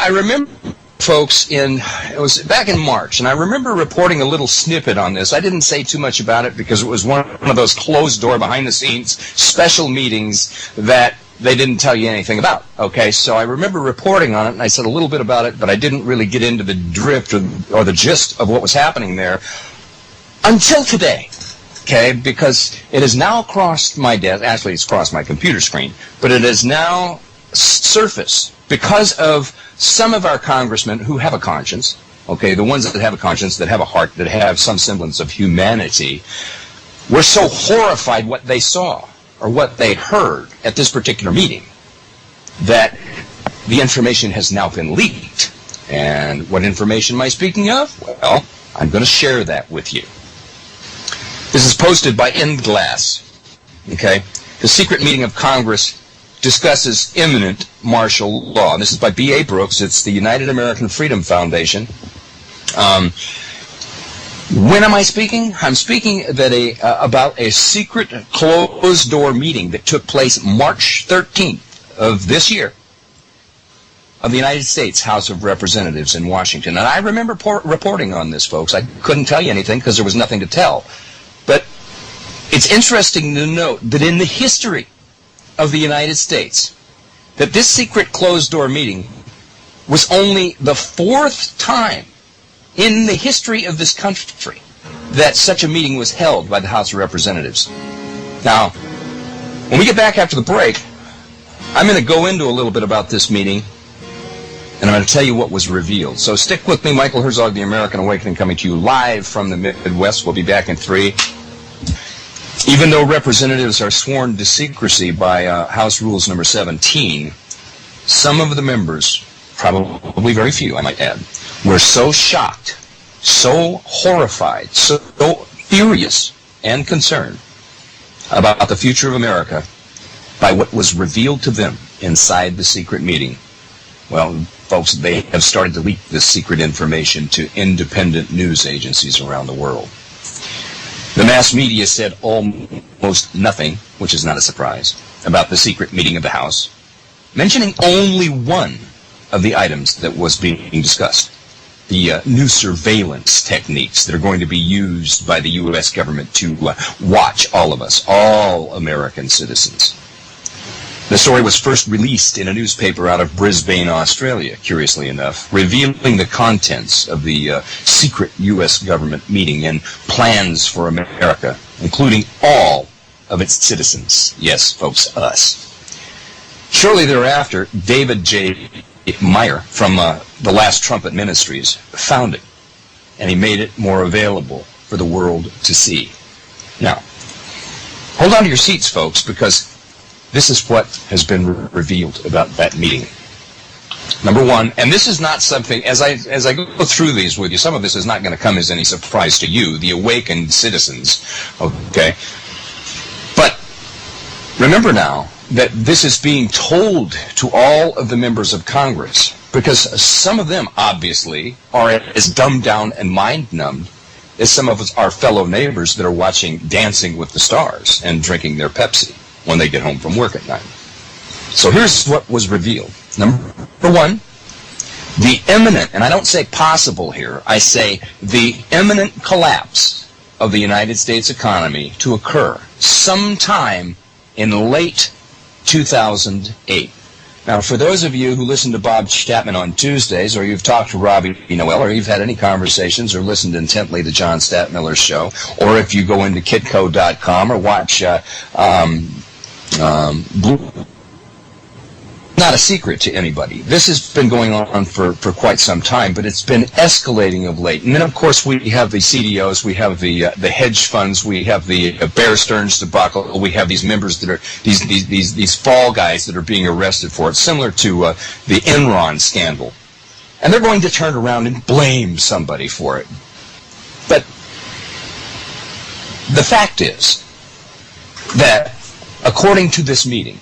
I remember, folks, it was back in March, and I remember reporting a little snippet on this. I didn't say too much about it because it was one of those closed-door, behind-the-scenes special meetings that they didn't tell you anything about. Okay, so I remember reporting on it, and I said a little bit about it, but I didn't really get into the drift or the gist of what was happening there until today. Okay, because it has now crossed my desk. Actually, it's crossed my computer screen, but it has now surfaced because of some of our congressmen who have a conscience. Okay, the ones that have a conscience, that have a heart, that have some semblance of humanity, were so horrified what they saw or what they heard at this particular meeting that the information has now been leaked. And what information am I speaking of? Well, I'm going to share that with you. This is posted by Endglass. Okay, the secret meeting of Congress discusses imminent martial law. This is by B.A. Brooks. It's the United American Freedom Foundation. When am I speaking? I'm speaking that about a secret closed-door meeting that took place March 13th of this year of the United States House of Representatives in Washington. And I remember reporting on this, folks. I couldn't tell you anything because there was nothing to tell. But it's interesting to note that in the history of the United States, that this secret closed-door meeting was only the fourth time in the history of this country that such a meeting was held by the House of Representatives. Now, when we get back after the break, I'm going to go into a little bit about this meeting, and I'm going to tell you what was revealed. So stick with me. Michael Herzog, The American Awakening, coming to you live from the Midwest. We'll be back in 3. Even though representatives are sworn to secrecy by House Rules number 17, some of the members, probably very few, I might add, were so shocked, so horrified, so furious and concerned about the future of America by what was revealed to them inside the secret meeting. Well, folks, they have started to leak this secret information to independent news agencies around the world. The mass media said almost nothing, which is not a surprise, about the secret meeting of the House, mentioning only one of the items that was being discussed, the new surveillance techniques that are going to be used by the U.S. government to watch all of us, all American citizens. The story was first released in a newspaper out of Brisbane, Australia, curiously enough, revealing the contents of the secret U.S. government meeting and plans for America, including all of its citizens. Yes, folks, us. Shortly thereafter, David J. Meyer from the last Trump Ministries found it, and he made it more available for the world to see. Now, hold on to your seats, folks, because this is what has been revealed about that meeting. Number one, and this is not something, as I go through these with you, some of this is not going to come as any surprise to you, the awakened citizens, okay? But remember now that this is being told to all of the members of Congress, because some of them, obviously, are as dumbed down and mind-numbed as some of our fellow neighbors that are watching Dancing with the Stars and drinking their Pepsi when they get home from work at night. So here's what was revealed. Number one, the imminent, and I don't say possible here, I say the imminent collapse of the United States economy to occur sometime in late 2008. Now, for those of you who listen to Bob Chapman on Tuesdays, or you've talked to Robbie Noel, or you've had any conversations or listened intently to John Stadtmiller's show, or if you go into kitco.com or watch Blue, not a secret to anybody. This has been going on for quite some time, but it's been escalating of late. And then, of course, we have the CDOs, we have the hedge funds, we have the Bear Stearns debacle, we have these members that are these fall guys that are being arrested for it, similar to the Enron scandal. And they're going to turn around and blame somebody for it. But the fact is that, according to this meeting,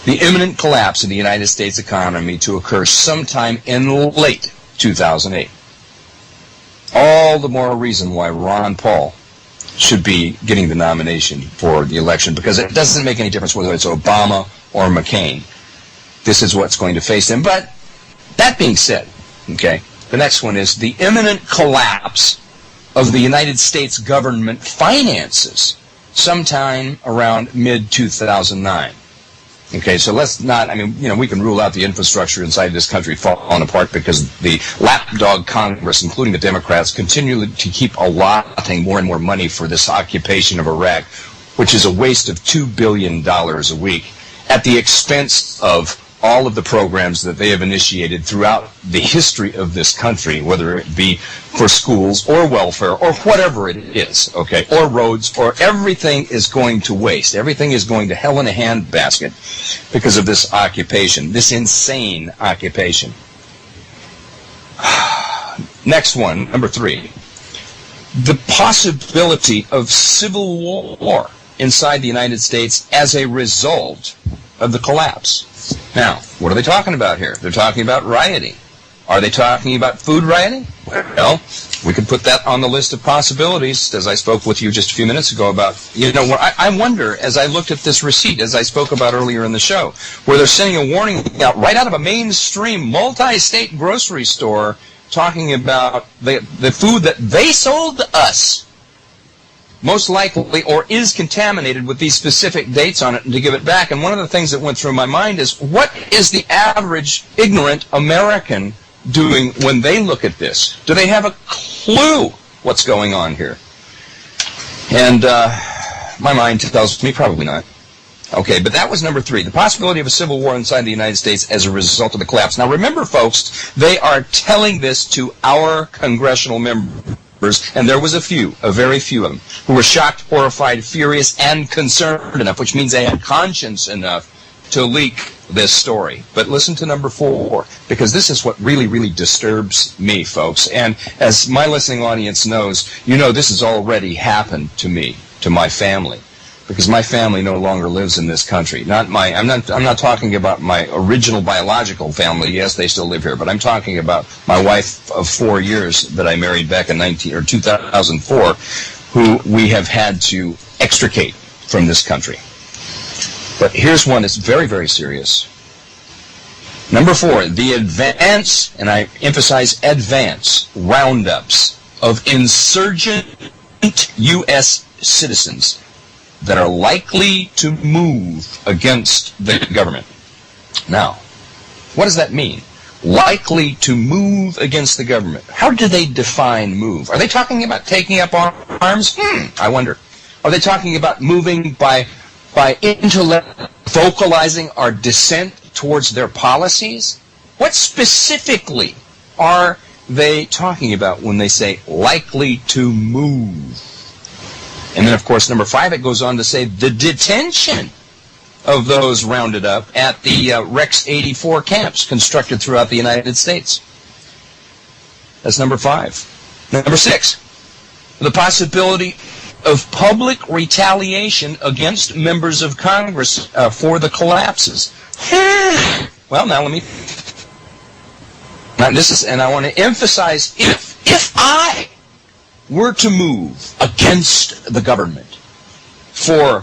the imminent collapse of the United States economy to occur sometime in late 2008. All the more reason why Ron Paul should be getting the nomination for the election, because it doesn't make any difference whether it's Obama or McCain. This is what's going to face him. But That being said, okay, the next one is the imminent collapse of the United States government finances sometime around mid-2009. Okay, so let's not, we can rule out the infrastructure inside this country falling apart because the lapdog Congress, including the Democrats, continue to keep allotting more and more money for this occupation of Iraq, which is a waste of $2 billion a week at the expense of all of the programs that they have initiated throughout the history of this country, whether it be for schools or welfare or whatever it is, okay, or roads, or everything is going to waste. Everything is going to hell in a handbasket because of this occupation, this insane occupation. Next one, number 3. The possibility of civil war inside the United States as a result of the collapse. Now, what are they talking about here? They're talking about rioting. Are they talking about food rioting? Well, we could put that on the list of possibilities, as I spoke with you just a few minutes ago about, I wonder, as I looked at this receipt, as I spoke about earlier in the show, where they're sending a warning out right out of a mainstream multi-state grocery store talking about the food that they sold to us, most likely, or is contaminated with these specific dates on it, and to give it back. And one of the things that went through my mind is, what is the average ignorant American doing when they look at this? Do they have a clue what's going on here? And my mind tells me probably not. Okay, but that was number 3, the possibility of a civil war inside the United States as a result of the collapse. Now remember, folks, they are telling this to our congressional members. And there was a very few of them, who were shocked, horrified, furious, and concerned enough, which means they had conscience enough to leak this story. But listen to number 4, because this is what really, really disturbs me, folks. And as my listening audience knows, this has already happened to me, to my family, because my family no longer lives in this country. I'm not talking about my original biological family. Yes, they still live here, but I'm talking about my wife of 4 years that I married back in 2004, who we have had to extricate from this country. But here's one that's very, very serious. Number 4, the advance, and I emphasize advance, roundups of insurgent U.S. citizens that are likely to move against the government. Now, what does that mean? Likely to move against the government. How do they define move? Are they talking about taking up arms? I wonder. Are they talking about moving by vocalizing our dissent towards their policies? What specifically are they talking about when they say likely to move? And then, of course, number 5, it goes on to say the detention of those rounded up at the Rex 84 camps constructed throughout the United States. That's number 5. Number 6, the possibility of public retaliation against members of Congress for the collapses. Well, now let me... Now this is, and I want to emphasize, if I were to move against the government for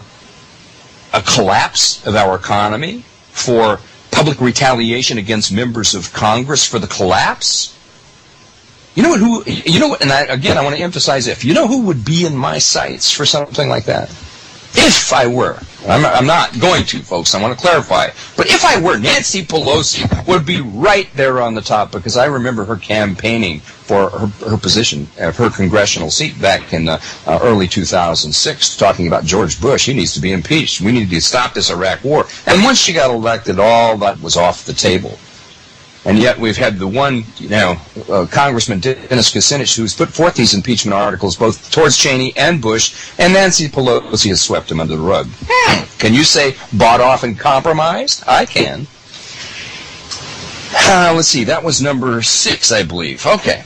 a collapse of our economy, for public retaliation against members of Congress for the collapse, and I want to emphasize who would be in my sights for something like that? If I were, I'm not going to, folks, I want to clarify, but if I were, Nancy Pelosi would be right there on the top, because I remember her campaigning for her position, her congressional seat back in early 2006, talking about George Bush. He needs to be impeached. We need to stop this Iraq war. And once she got elected, all that was off the table. And yet we've had the one, Congressman Dennis Kucinich, who's put forth these impeachment articles both towards Cheney and Bush, and Nancy Pelosi has swept him under the rug. Can you say bought off and compromised? I can. Let's see, that was number 6, I believe. Okay.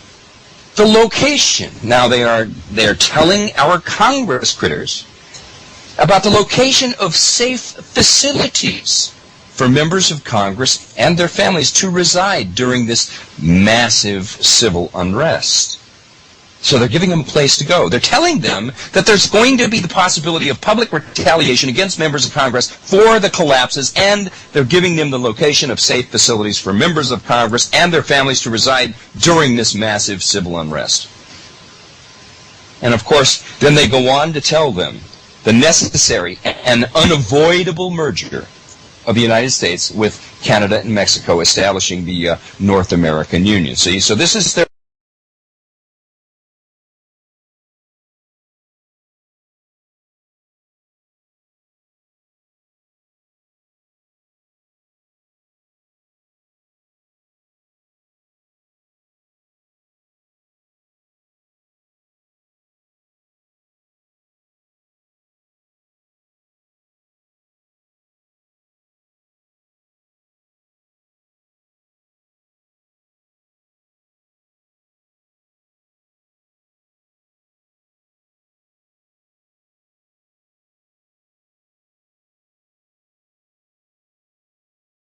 The location. Now they are telling our Congress critters about the location of safe facilities for members of Congress and their families to reside during this massive civil unrest. So they're giving them a place to go. They're telling them that there's going to be the possibility of public retaliation against members of Congress for the collapses, and they're giving them the location of safe facilities for members of Congress and their families to reside during this massive civil unrest. And of course, then they go on to tell them the necessary and unavoidable merger of the United States with Canada and Mexico, establishing the North American Union. See, so this is their